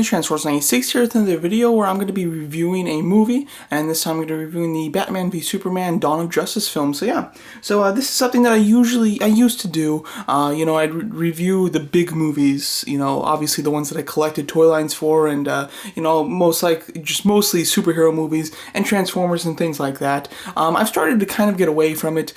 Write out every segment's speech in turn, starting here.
Transforce96 here with another video where I'm going to be reviewing a movie, and this time I'm going to be reviewing the Batman v Superman Dawn of Justice film. This is something that I used to do. I'd review the big movies, obviously the ones that I collected toy lines for, and mostly superhero movies and Transformers and things like that. I've started to kind of get away from it,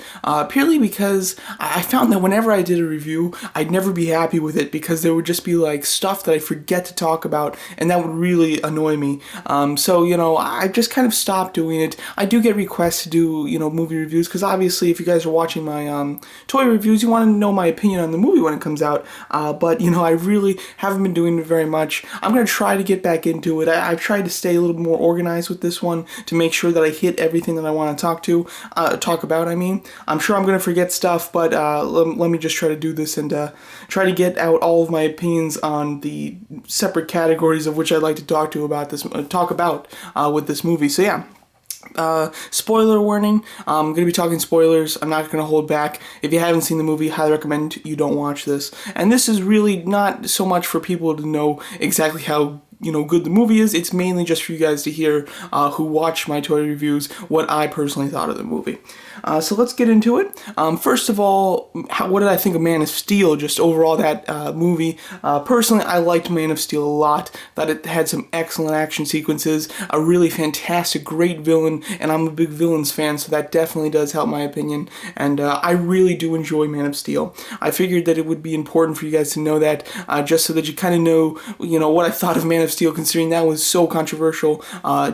purely because I found that whenever I did a review, I'd never be happy with it because there would just be like stuff that I forget to talk about, and that would really annoy me. I just kind of stopped doing it. I do get requests to do, movie reviews, because obviously if you guys are watching my toy reviews, you want to know my opinion on the movie when it comes out, but I really haven't been doing it very much. I'm going to try to get back into it. I've tried to stay a little more organized with this one to make sure that I hit everything that I want to talk about. I'm sure I'm going to forget stuff, but let me just try to do this and try to get out all of my opinions on the separate categories of which I'd like to talk about with this movie. Spoiler warning, I'm going to be talking spoilers. I'm not going to hold back. If you haven't seen the movie, I highly recommend you don't watch this. And this is really not so much for people to know exactly how good the movie is. It's mainly just for you guys to hear, who watch my toy reviews, what I personally thought of the movie. So let's get into it. First of all, what did I think of Man of Steel? Just overall, that movie. Personally, I liked Man of Steel a lot. Thought it had some excellent action sequences, a really fantastic, great villain, and I'm a big villains fan, so that definitely does help my opinion. And I really do enjoy Man of Steel. I figured that it would be important for you guys to know that, just so that you kind of know, what I thought of Man of Steel, considering that was so controversial,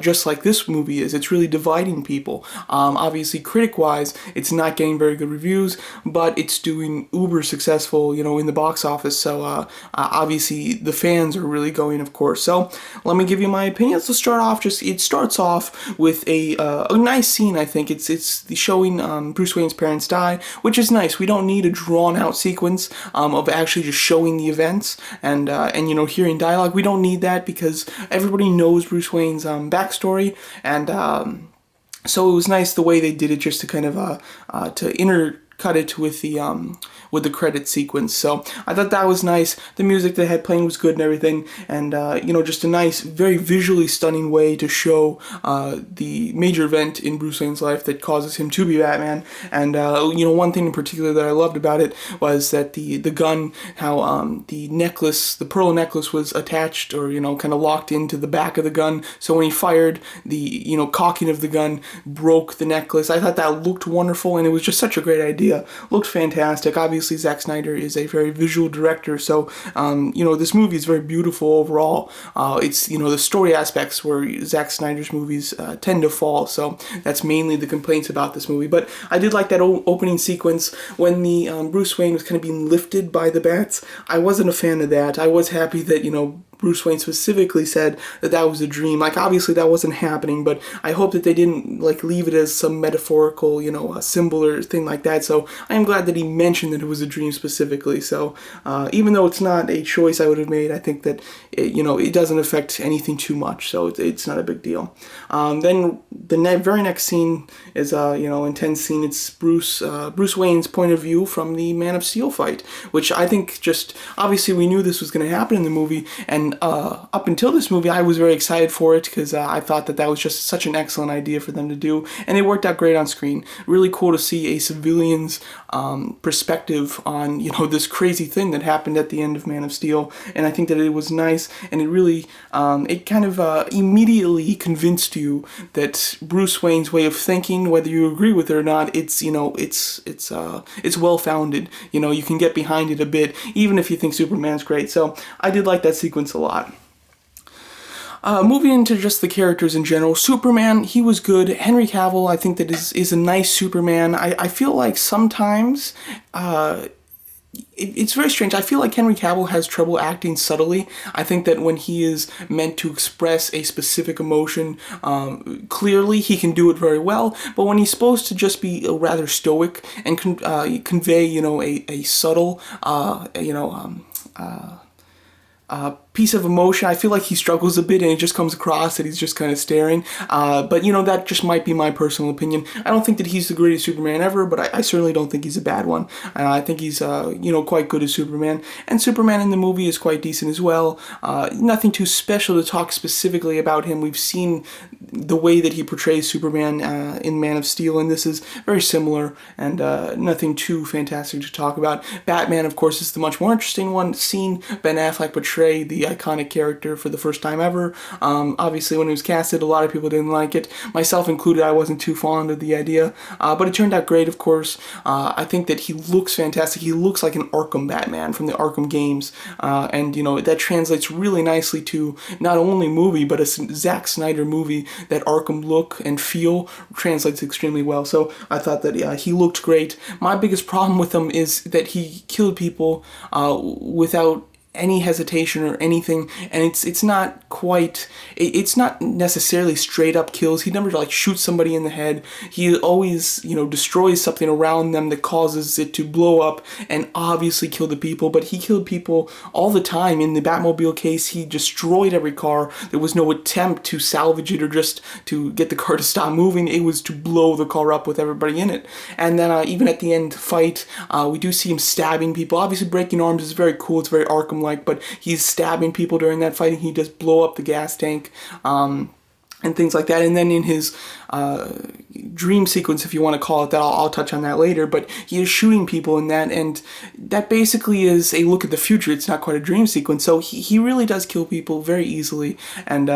just like this movie is. It's really dividing people. Obviously, critic-wise, it's not getting very good reviews, but it's doing uber successful, in the box office. So obviously, the fans are really going, of course. So let me give you my opinions. Let's start off. It starts off with a nice scene. I think it's showing Bruce Wayne's parents die, which is nice. We don't need a drawn-out sequence of actually just showing the events and hearing dialogue. We don't need that, because everybody knows Bruce Wayne's backstory, and so it was nice the way they did it, just to kind of to intercut it with the credit sequence. So I thought that was nice. The music they had playing was good and everything, and just a nice, very visually stunning way to show the major event in Bruce Wayne's life that causes him to be Batman. And one thing in particular that I loved about it was that the gun, how the necklace, the pearl necklace, was attached, or kind of locked into the back of the gun. So when he fired, the cocking of the gun broke the necklace. I thought that looked wonderful, and it was just such a great idea. Looked fantastic. Obviously, Zack Snyder is a very visual director, so this movie is very beautiful overall. It's the story aspects where Zack Snyder's movies tend to fall, so that's mainly the complaints about this movie. But I did like that opening sequence when the Bruce Wayne was kind of being lifted by the bats. I wasn't a fan of that. I was happy that Bruce Wayne specifically said that that was a dream. Like, obviously that wasn't happening, but I hope that they didn't leave it as some metaphorical, a symbol or thing like that. So I am glad that he mentioned that it was a dream specifically. So even though it's not a choice I would have made, I think that it doesn't affect anything too much, so it's not a big deal. Then the very next scene is intense scene. It's Bruce Wayne's point of view from the Man of Steel fight, which I think just obviously we knew this was going to happen in the movie, and up until this movie, I was very excited for it, because I thought that was just such an excellent idea for them to do, and it worked out great on screen. Really cool to see a civilian's perspective on this crazy thing that happened at the end of Man of Steel, and I think that it was nice, and it really it kind of immediately convinced you that Bruce Wayne's way of thinking, whether you agree with it or not, it's well founded. You can get behind it a bit, even if you think Superman's great. So I did like that sequence a lot. Moving into just the characters in general, Superman, he was good. Henry Cavill, I think that is a nice Superman. I feel like sometimes it's very strange. I feel like Henry Cavill has trouble acting subtly. I think that when he is meant to express a specific emotion clearly, he can do it very well. But when he's supposed to just be rather stoic and convey, a subtle, piece of emotion. I feel like he struggles a bit and it just comes across that he's just kind of staring. But, that just might be my personal opinion. I don't think that he's the greatest Superman ever, but I certainly don't think he's a bad one. I think he's, quite good as Superman. And Superman in the movie is quite decent as well. Nothing too special to talk specifically about him. We've seen the way that he portrays Superman in Man of Steel, and this is very similar, and nothing too fantastic to talk about. Batman, of course, is the much more interesting one. Seeing Ben Affleck portray the iconic character for the first time ever. Obviously, when it was casted, a lot of people didn't like it. Myself included, I wasn't too fond of the idea. But it turned out great, of course. I think that he looks fantastic. He looks like an Arkham Batman from the Arkham games. And, that translates really nicely to not only movie, but a Zack Snyder movie. That Arkham look and feel translates extremely well. So I thought that he looked great. My biggest problem with him is that he killed people without any hesitation or anything, and it's not quite, it's not necessarily straight up kills. He never shoots somebody in the head. He always destroys something around them that causes it to blow up and obviously kill the people. But he killed people all the time. In the Batmobile case, he destroyed every car. There was no attempt to salvage it or just to get the car to stop moving. It was to blow the car up with everybody in it. And then even at the end fight, we do see him stabbing people. Obviously breaking arms is very cool. It's very Arkham like, but he's stabbing people during that fight, and he does blow up the gas tank, and things like that. And then in his dream sequence, if you want to call it that, I'll touch on that later, but he is shooting people in that, and that basically is a look at the future. It's not quite a dream sequence, so he really does kill people very easily, and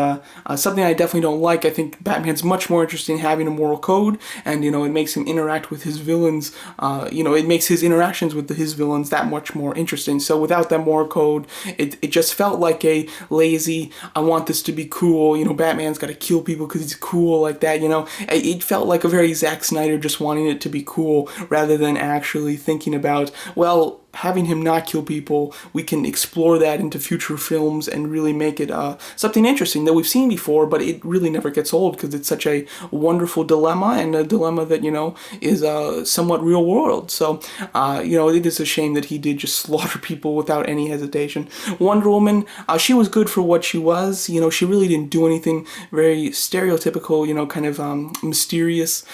something I definitely don't like. I think Batman's much more interested in having a moral code, and it makes him interact with his villains, it makes his interactions with his villains that much more interesting. So without that moral code, it just felt like a lazy, I want this to be cool, Batman's got to kill people because he's cool like that, it felt like a very Zack Snyder just wanting it to be cool rather than actually thinking about, well, having him not kill people, we can explore that into future films and really make it something interesting that we've seen before, but it really never gets old because it's such a wonderful dilemma, and a dilemma that, is somewhat real world. So, it is a shame that he did just slaughter people without any hesitation. Wonder Woman, she was good for what she was. She really didn't do anything very stereotypical, kind of mysterious,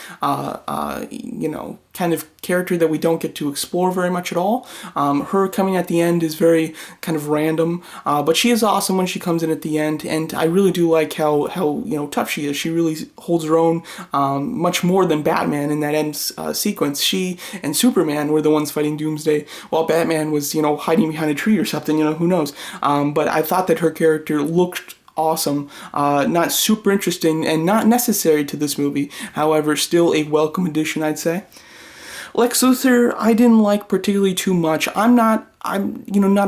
kind of character that we don't get to explore very much at all. Her coming at the end is very kind of random, but she is awesome when she comes in at the end, and I really do like how tough she is. She really holds her own much more than Batman in that end sequence. She and Superman were the ones fighting Doomsday, while Batman was hiding behind a tree or something. Who knows? But I thought that her character looked awesome, not super interesting, and not necessary to this movie. However, still a welcome addition, I'd say. Lex Luthor, I didn't like particularly too much. I'm not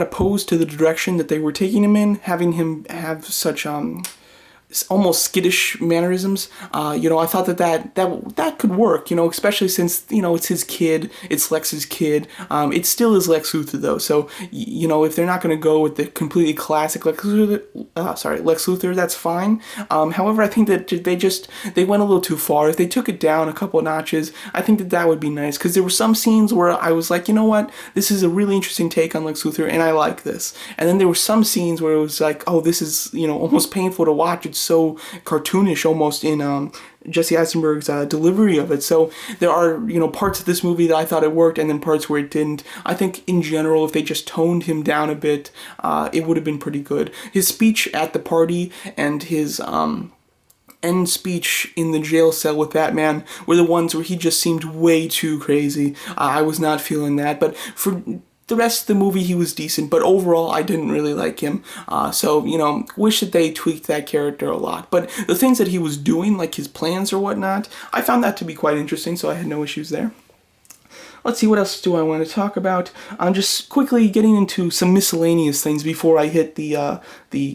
opposed to the direction that they were taking him in, having him have such almost skittish mannerisms. I thought that could work, especially since, it's his kid, it's Lex's kid. It still is Lex Luthor though, so, if they're not going to go with the completely classic Lex Luthor, that's fine. However, I think that they went a little too far. If they took it down a couple of notches, I think that would be nice, because there were some scenes where I was like, what, this is a really interesting take on Lex Luthor, and I like this. And then there were some scenes where it was like, oh, this is, almost painful to watch. It's so cartoonish almost in Jesse Eisenberg's delivery of it. So there are, parts of this movie that I thought it worked, and then parts where it didn't. I think in general, if they just toned him down a bit, it would have been pretty good. His speech at the party and his end speech in the jail cell with Batman were the ones where he just seemed way too crazy. I was not feeling that, but for the rest of the movie, he was decent, but overall, I didn't really like him. So, wish that they tweaked that character a lot. But the things that he was doing, like his plans or whatnot, I found that to be quite interesting, so I had no issues there. Let's see, what else do I want to talk about? I'm just quickly getting into some miscellaneous things before I hit the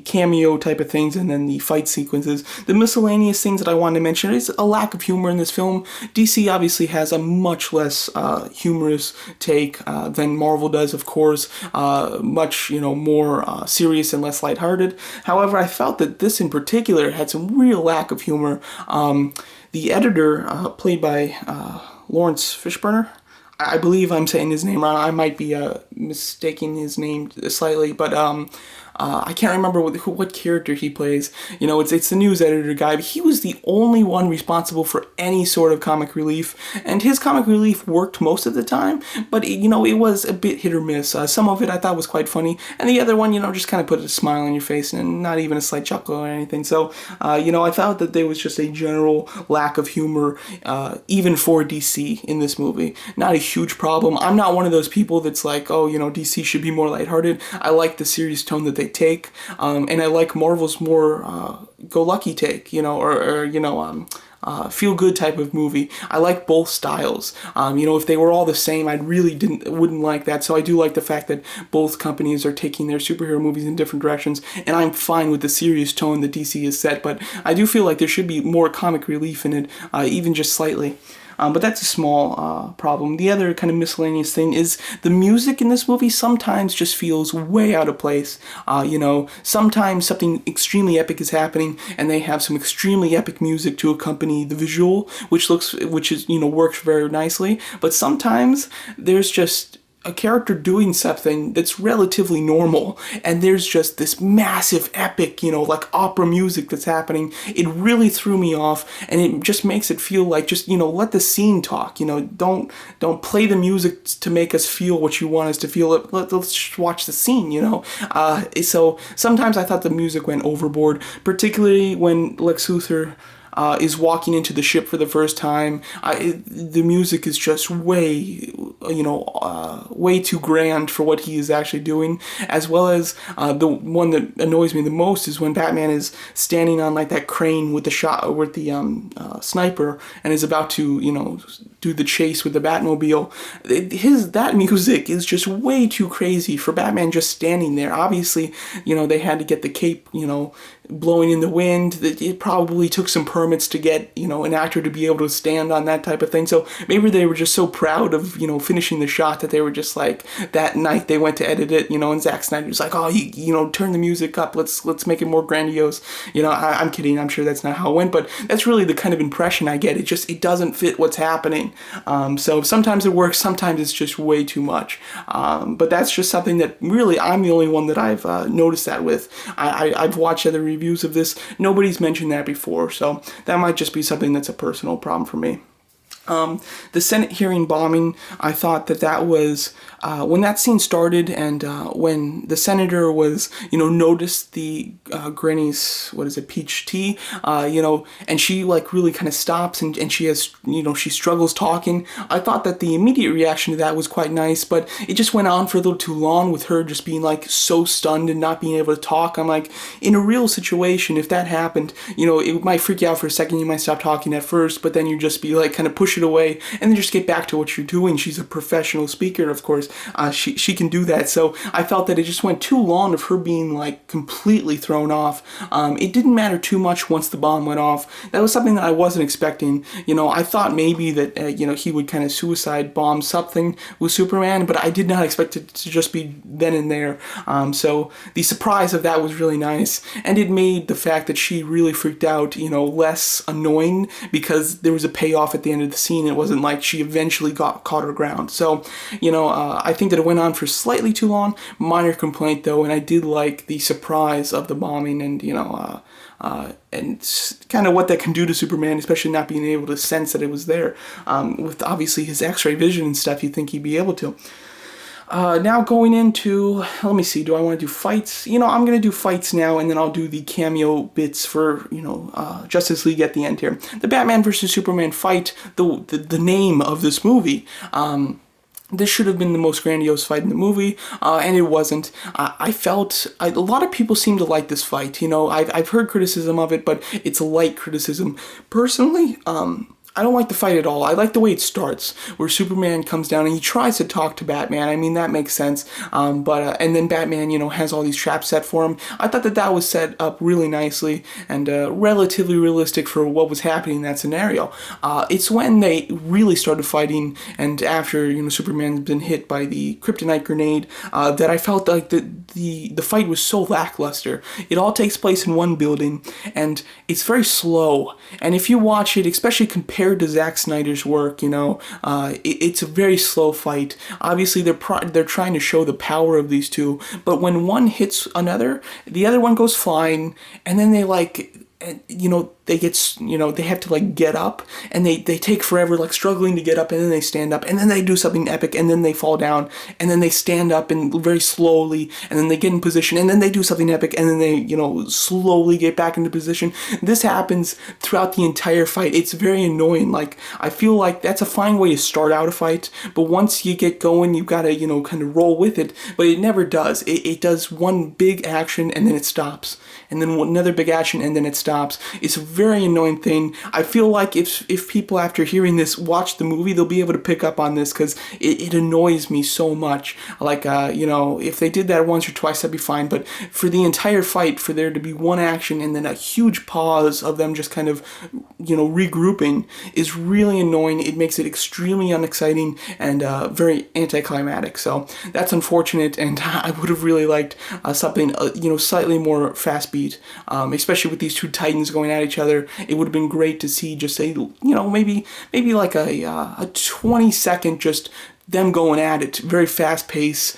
cameo type of things and then the fight sequences. The miscellaneous things that I wanted to mention is a lack of humor in this film. DC obviously has a much less humorous take than Marvel does, of course. Much, more serious and less lighthearted. However, I felt that this in particular had some real lack of humor. The editor, played by Lawrence Fishburne, I believe I'm saying his name wrong. I might be mistaking his name slightly, but I can't remember what character he plays. It's the news editor guy. But he was the only one responsible for any sort of comic relief, and his comic relief worked most of the time. But it was a bit hit or miss. Some of it I thought was quite funny, and the other one, just kind of put a smile on your face and not even a slight chuckle or anything. So, I thought that there was just a general lack of humor, even for DC in this movie. Not a huge problem. I'm not one of those people that's like, oh, DC should be more lighthearted. I like the serious tone that they take, and I like Marvel's more go-lucky take, feel-good type of movie. I like both styles. If they were all the same, I really wouldn't like that. So I do like the fact that both companies are taking their superhero movies in different directions, and I'm fine with the serious tone that DC has set, but I do feel like there should be more comic relief in it, even just slightly. But that's a small problem. The other kind of miscellaneous thing is the music in this movie sometimes just feels way out of place. Sometimes something extremely epic is happening, and they have some extremely epic music to accompany the visual, which works very nicely. But sometimes there's just a character doing something that's relatively normal, and there's just this massive epic, like opera music that's happening. It really threw me off, and it just makes it feel like just, let the scene talk. Don't play the music to make us feel what you want us to feel. Let's just watch the scene. So sometimes I thought the music went overboard, particularly when Lex Luthor is walking into the ship for the first time. The music is just way too grand for what he is actually doing, as well as the one that annoys me the most is when Batman is standing on like that crane with the sniper and is about to do the chase with the Batmobile. That music is just way too crazy for Batman just standing there. Obviously, they had to get the cape, blowing in the wind. It probably took some permits to get, an actor to be able to stand on that type of thing. So maybe they were just so proud of, finishing the shot that they were just like, that night they went to edit it, and Zack Snyder was like, oh, turn the music up. Let's make it more grandiose. I'm kidding. I'm sure that's not how it went, but that's really the kind of impression I get. It doesn't fit what's happening. So sometimes it works. Sometimes it's just way too much. But that's just something that really I'm the only one that I've noticed that with. I've watched other reviews of this. Nobody's mentioned that before, so that might just be something that's a personal problem for me. The Senate hearing bombing, I thought that was, when that scene started and when the senator was, noticed the Granny's, peach tea, and she like really kind of stops and she has, she struggles talking. I thought that the immediate reaction to that was quite nice, but it just went on for a little too long with her just being like so stunned and not being able to talk. I'm like, in a real situation, if that happened, it might freak you out for a second. You might stop talking at first, but then you just be like kind of push it away and then just get back to what you're doing. She's a professional speaker, of course. She can do that. So I felt that it just went too long of her being like completely thrown off. It didn't matter too much once the bomb went off. That was something that I wasn't expecting. I thought maybe that he would kind of suicide bomb something with Superman, but I did not expect it to just be then and there. So the surprise of that was really nice, and it made the fact that she really freaked out, less annoying because there was a payoff at the end of the scene. It wasn't like she eventually caught her ground. So, I think that it went on for slightly too long. Minor complaint though, and I did like the surprise of the bombing and, and kind of what that can do to Superman, especially not being able to sense that it was there. With obviously his X-ray vision and stuff, you'd think he'd be able to. Now going into, let me see, do I want to do fights? I'm going to do fights now, and then I'll do the cameo bits for, Justice League at the end here. The Batman versus Superman fight, the name of this movie, this should have been the most grandiose fight in the movie, and it wasn't. I felt, a lot of people seem to like this fight. I've heard criticism of it, but it's a light criticism. Personally, I don't like the fight at all. I like the way it starts, where Superman comes down and he tries to talk to Batman. I mean, that makes sense. And then Batman, has all these traps set for him. I thought that was set up really nicely and relatively realistic for what was happening in that scenario. It's when they really started fighting, and after Superman's been hit by the kryptonite grenade, that I felt like the fight was so lackluster. It all takes place in one building, and it's very slow. And if you watch it, especially compared compared to Zack Snyder's work, it's a very slow fight. Obviously, they're trying to show the power of these two, but when one hits another, the other one goes flying, and then they they have to like get up, and they take forever like struggling to get up, and then they stand up, and then they do something epic, and then they fall down, and then they stand up and very slowly, and then they get in position, and then they do something epic, and then they slowly get back into position. This happens throughout the entire fight. It's very annoying. Like, I feel like that's a fine way to start out a fight, but once you get going, you've got to kind of roll with it, but it never does. It does one big action and then it stops, and then another big action and then it stops. It's a very annoying thing. I feel like if people after hearing this watch the movie, they'll be able to pick up on this, because it annoys me so much. Like, if they did that once or twice, that'd be fine, but for the entire fight, for there to be one action and then a huge pause of them just kind of, regrouping is really annoying. It makes it extremely unexciting and very anticlimactic. So that's unfortunate, and I would have really liked something, slightly more fast beat, especially with these two titans going at each other. It would have been great to see just maybe like a 20-second just them going at it, very fast pace.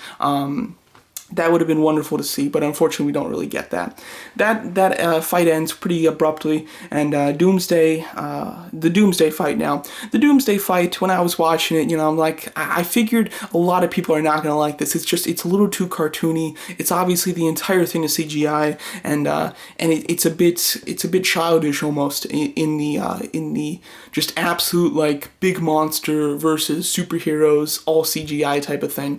That would have been wonderful to see, but unfortunately we don't really get that. That fight ends pretty abruptly, and the Doomsday fight now. The Doomsday fight, when I was watching it, I'm like, I figured a lot of people are not going to like this. It's a little too cartoony. It's obviously the entire thing is CGI, and it's a bit childish almost in the just absolute like big monster versus superheroes, all CGI type of thing.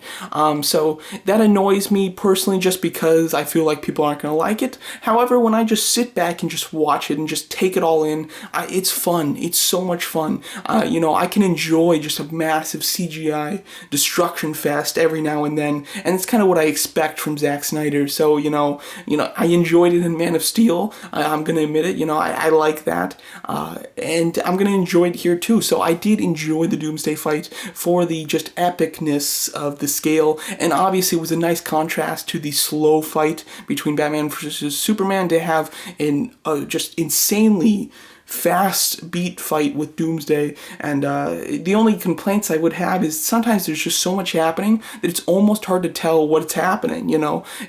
So that annoys me personally, just because I feel like people aren't going to like it. However, when I just sit back and just watch it and just take it all in, it's fun. It's so much fun. I can enjoy just a massive CGI destruction fest every now and then, and it's kind of what I expect from Zack Snyder. So, I enjoyed it in Man of Steel. I'm going to admit it. I like that. And I'm going to enjoy it here too. So I did enjoy the Doomsday fight for the just epicness of the scale, and obviously it was a nice contrast to the slow fight between Batman versus Superman to have an just insanely fast beat fight with Doomsday. And the only complaints I would have is sometimes there's just so much happening that it's almost hard to tell what's happening.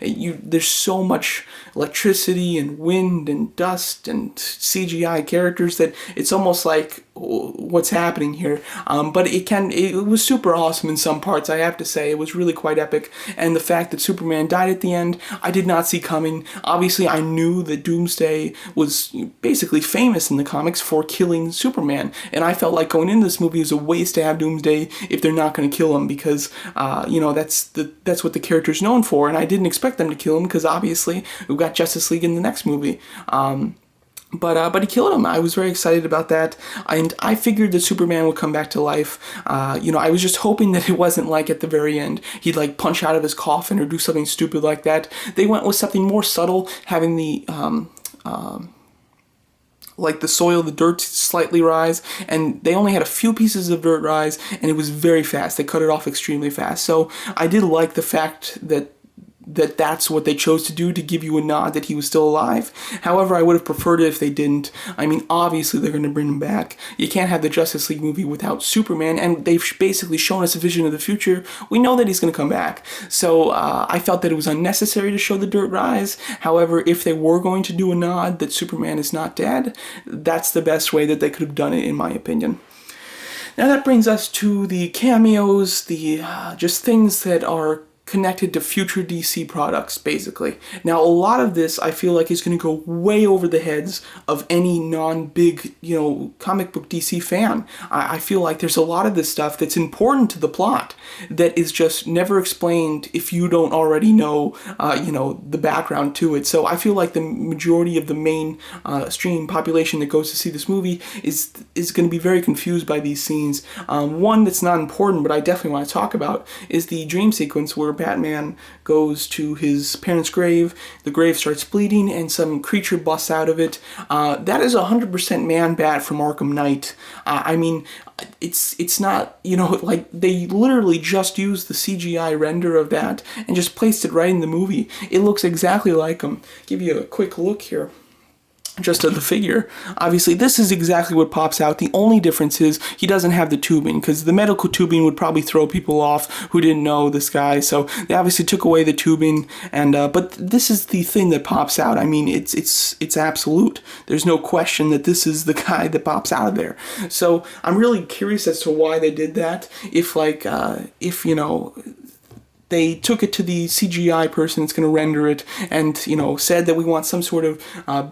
There's so much electricity and wind and dust and CGI characters that it's almost like, what's happening here? But it was super awesome in some parts, I have to say. It was really quite epic, and the fact that Superman died at the end, I did not see coming. Obviously, I knew that Doomsday was basically famous in the comics for killing Superman, and I felt like going into this movie was a waste to have Doomsday if they're not going to kill him, because that's what the character's known for, and I didn't expect them to kill him, because obviously we've got Justice League in the next movie. But he killed him. I was very excited about that, and I figured that Superman would come back to life. I was just hoping that it wasn't like at the very end he'd like punch out of his coffin or do something stupid like that. They went with something more subtle, having the like the soil, the dirt slightly rise, and they only had a few pieces of dirt rise, and it was very fast. They cut it off extremely fast. So I did like the fact that that's what they chose to do, to give you a nod that he was still alive. However, I would have preferred it if they didn't. I mean, obviously they're going to bring him back. You can't have the Justice League movie without Superman, and they've basically shown us a vision of the future. We know that he's going to come back. So I felt that it was unnecessary to show the dirt rise. However, if they were going to do a nod that Superman is not dead, that's the best way that they could have done it, in my opinion. Now that brings us to the cameos, the just things that are connected to future DC products, basically. Now, a lot of this, I feel like, is going to go way over the heads of any non-big, comic book DC fan. I feel like there's a lot of this stuff that's important to the plot that is just never explained if you don't already know, the background to it. So I feel like the majority of the main stream population that goes to see this movie is going to be very confused by these scenes. One that's not important, but I definitely want to talk about, is the dream sequence where Batman goes to his parents' grave, the grave starts bleeding, and some creature busts out of it. That is 100% Man-Bat from Arkham Knight. I mean, it's not, like, they literally just used the CGI render of that and just placed it right in the movie. It looks exactly like him. Give you a quick look here. just of the figure. Obviously, this is exactly what pops out. The only difference is he doesn't have the tubing, because the medical tubing would probably throw people off who didn't know this guy. So they obviously took away the tubing, and but this is the thing that pops out. I mean, it's absolute. There's no question that this is the guy that pops out of there. So I'm really curious as to why they did that. If they took it to the CGI person that's going to render it, and said that we want some sort of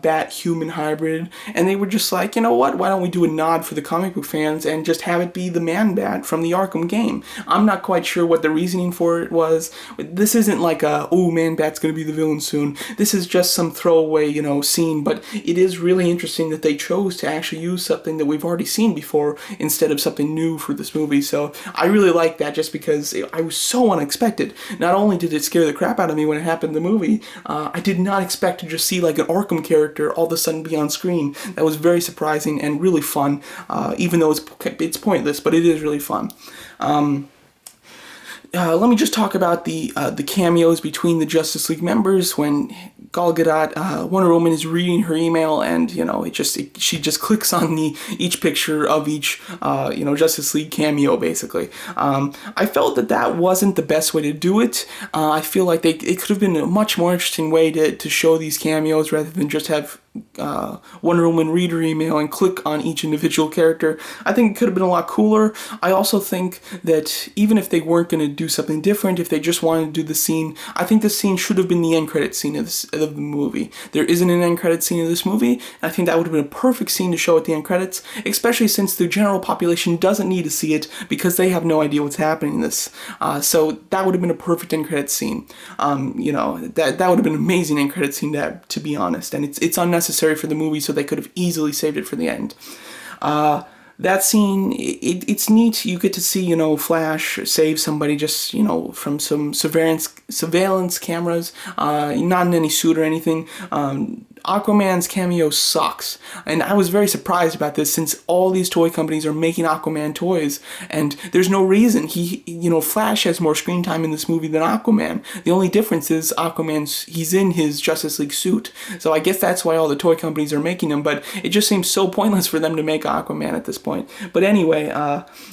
bat-human hybrid, and they were just like, you know what, why don't we do a nod for the comic book fans and just have it be the Man-Bat from the Arkham game. I'm not quite sure what the reasoning for it was. This isn't like Man-Bat's going to be the villain soon. This is just some throwaway scene, but it is really interesting that they chose to actually use something that we've already seen before instead of something new for this movie. So I really like that, just because I was so unexpected. Not only did it scare the crap out of me when it happened in the movie, I did not expect to just see like an Arkham character all of a sudden be on screen. That was very surprising and really fun, even though it's pointless, but it is really fun. Let me just talk about the cameos between the Justice League members. When Gal Gadot, Wonder Woman, is reading her email, and she just clicks on each picture of each Justice League cameo, basically. I felt that wasn't the best way to do it. I feel like it could have been a much more interesting way to show these cameos, rather than just have Wonder Woman read her email and click on each individual character. I think it could have been a lot cooler. I also think that even if they weren't going to do something different, if they just wanted to do the scene, I think the scene should have been the end credit scene of the movie. There isn't an end credit scene of this movie, and I think that would have been a perfect scene to show at the end credits, especially since the general population doesn't need to see it because they have no idea what's happening in this. So that would have been a perfect end credit scene. That would have been an amazing end credit scene, to be honest, and it's unnecessary for the movie, so they could have easily saved it for the end. That scene, it's neat. You get to see, Flash save somebody just, from some surveillance cameras, not in any suit or anything. Aquaman's cameo sucks, and I was very surprised about this, since all these toy companies are making Aquaman toys, and there's no reason. Flash has more screen time in this movie than Aquaman. The only difference is he's in his Justice League suit, so I guess that's why all the toy companies are making him, but it just seems so pointless for them to make Aquaman at this point. But anyway,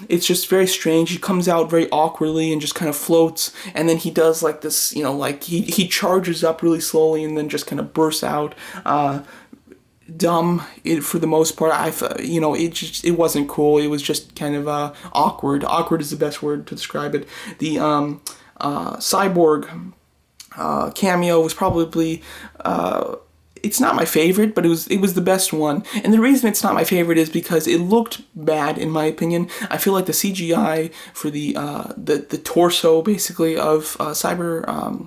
it's just very strange. He comes out very awkwardly and just kind of floats, and then he does like this, he charges up really slowly and then just kind of bursts out. Dumb for the most part. It wasn't cool. It was just kind of awkward. Awkward is the best word to describe it. The Cyborg cameo was probably it's not my favorite, but it was the best one. And the reason it's not my favorite is because it looked bad, in my opinion. I feel like the CGI for the torso, basically, of Cyborg,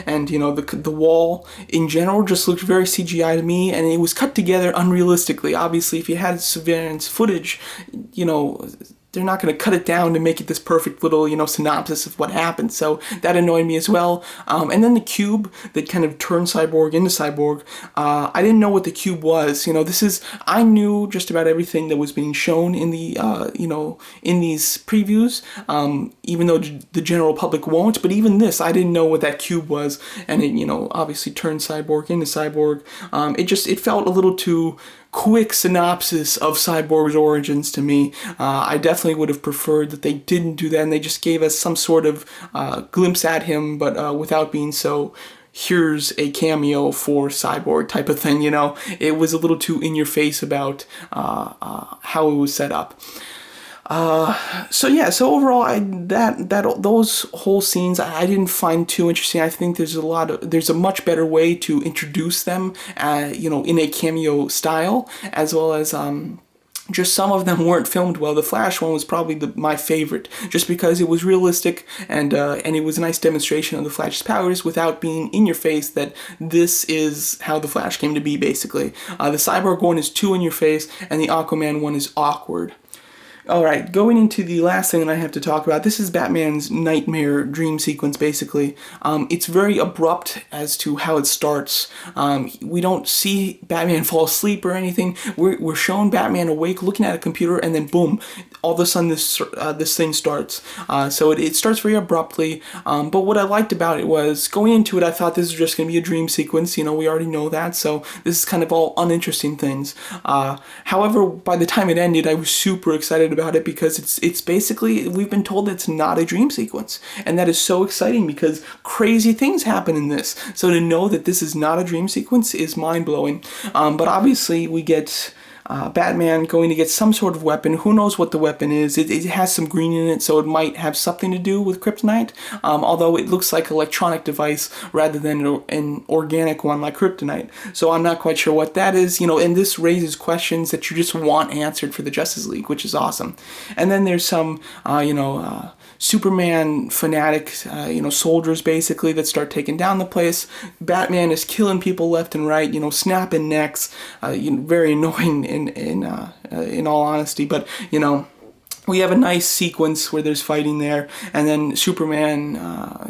and the wall in general just looked very CGI to me, and it was cut together unrealistically. Obviously, if you had surveillance footage, they're not going to cut it down to make it this perfect little, synopsis of what happened. So that annoyed me as well. And then the cube that kind of turned Cyborg into Cyborg, I didn't know what the cube was. I knew just about everything that was being shown in the, in these previews, even though the general public won't. But even this, I didn't know what that cube was. And it, obviously turned Cyborg into Cyborg. It felt a little too quick synopsis of Cyborg's origins to me. I definitely would have preferred that they didn't do that, and they just gave us some sort of glimpse at him, but without being so, here's a cameo for Cyborg type of thing, It was a little too in your face about how it was set up. So overall, those whole scenes I didn't find too interesting. I think there's a much better way to introduce them, in a cameo style, as well as just some of them weren't filmed well. The Flash one was probably my favorite, just because it was realistic and it was a nice demonstration of the Flash's powers without being in your face that this is how the Flash came to be, basically. The Cyborg one is too in your face, and the Aquaman one is awkward. Alright, going into the last thing that I have to talk about, this is Batman's nightmare dream sequence, basically. It's very abrupt as to how it starts. We don't see Batman fall asleep or anything. We're shown Batman awake, looking at a computer, and then boom, all of a sudden this thing starts. So it starts very abruptly. But what I liked about it was going into it, I thought this was just going to be a dream sequence. You know, we already know that. So this is kind of all uninteresting things. However, by the time it ended, I was super excited about it because it's basically, we've been told it's not a dream sequence. And that is so exciting because crazy things happen in this. So to know that this is not a dream sequence is mind-blowing. But obviously we get Batman going to get some sort of weapon. Who knows what the weapon is? It has some green in it, so it might have something to do with kryptonite. Although it looks like an electronic device rather than an organic one like kryptonite. So I'm not quite sure what that is. You know, and this raises questions that you just want answered for the Justice League, which is awesome. And then there's some, Superman fanatic, soldiers basically that start taking down the place. Batman is killing people left and right, snapping necks, very annoying in all honesty. But we have a nice sequence where there's fighting there, and then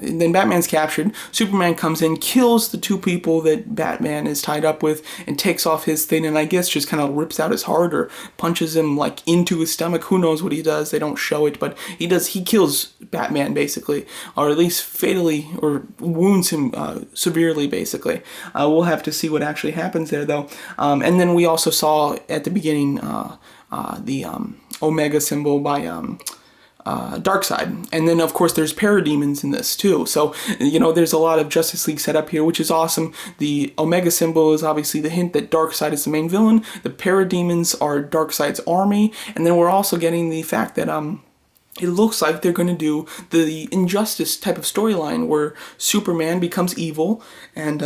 then Batman's captured. Superman comes in, kills the two people that Batman is tied up with, and takes off his thing, and I guess just kind of rips out his heart or punches him like into his stomach. Who knows what he does? They don't show it, but he does. He kills Batman basically, or at least fatally, or wounds him severely basically. We'll have to see what actually happens there though. And then we also saw at the beginning the Omega symbol by Darkseid. And then, of course, there's parademons in this, too. So, there's a lot of Justice League set up here, which is awesome. The Omega symbol is obviously the hint that Darkseid is the main villain. The parademons are Darkseid's army. And then we're also getting the fact that it looks like they're going to do the Injustice type of storyline where Superman becomes evil, and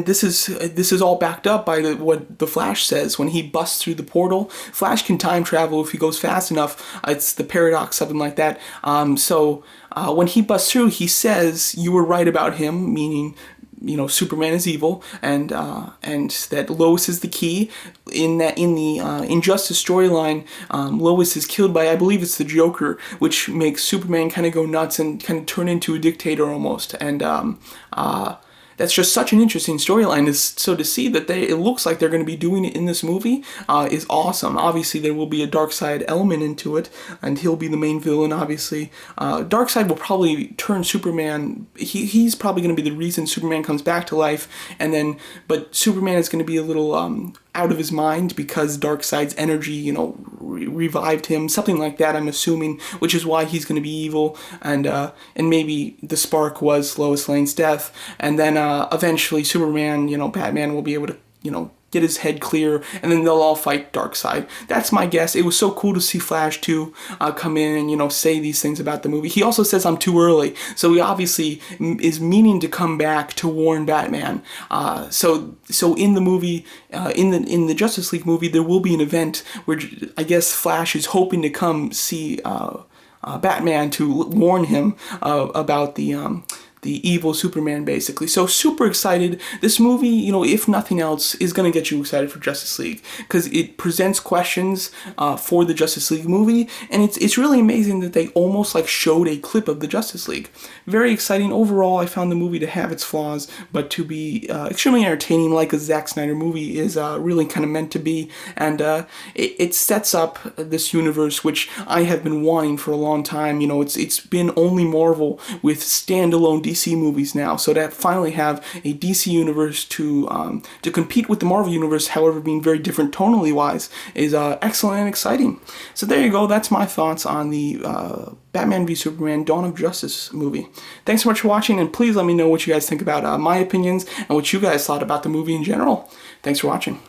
this is all backed up by what the Flash says when he busts through the portal. Flash can time travel if he goes fast enough. It's the paradox, something like that. So when he busts through, he says, "You were right about him," meaning Superman is evil, and that Lois is the key. In the Injustice storyline, Lois is killed by, I believe it's the Joker, which makes Superman kind of go nuts and kind of turn into a dictator almost. And that's just such an interesting storyline. So to see that it looks like they're going to be doing it in this movie is awesome. Obviously, there will be a Darkseid element into it, and he'll be the main villain, obviously. Darkseid will probably turn Superman. He's probably going to be the reason Superman comes back to life, but Superman is going to be a little out of his mind because Darkseid's energy, revived him, something like that, I'm assuming, which is why he's going to be evil, and maybe the spark was Lois Lane's death, and then eventually Superman, Batman will be able to, get his head clear, and then they'll all fight Darkseid. That's my guess. It was so cool to see Flash 2 come in and, say these things about the movie. He also says I'm too early, so he obviously is meaning to come back to warn Batman. So in the movie, in the Justice League movie, there will be an event where I guess Flash is hoping to come see Batman to warn him about the evil Superman, basically. So super excited. This movie, if nothing else, is going to get you excited for Justice League because it presents questions for the Justice League movie, and it's really amazing that they almost like showed a clip of the Justice League. Very exciting. Overall, I found the movie to have its flaws, but to be extremely entertaining like a Zack Snyder movie is really kind of meant to be, and it sets up this universe which I have been wanting for a long time. It's been only Marvel with standalone DC movies now, so to finally have a DC universe to compete with the Marvel universe, however being very different tonally wise, is excellent and exciting. So there you go. That's my thoughts on the Batman v Superman Dawn of Justice movie. Thanks so much for watching, and please let me know what you guys think about my opinions and what you guys thought about the movie in general. Thanks for watching.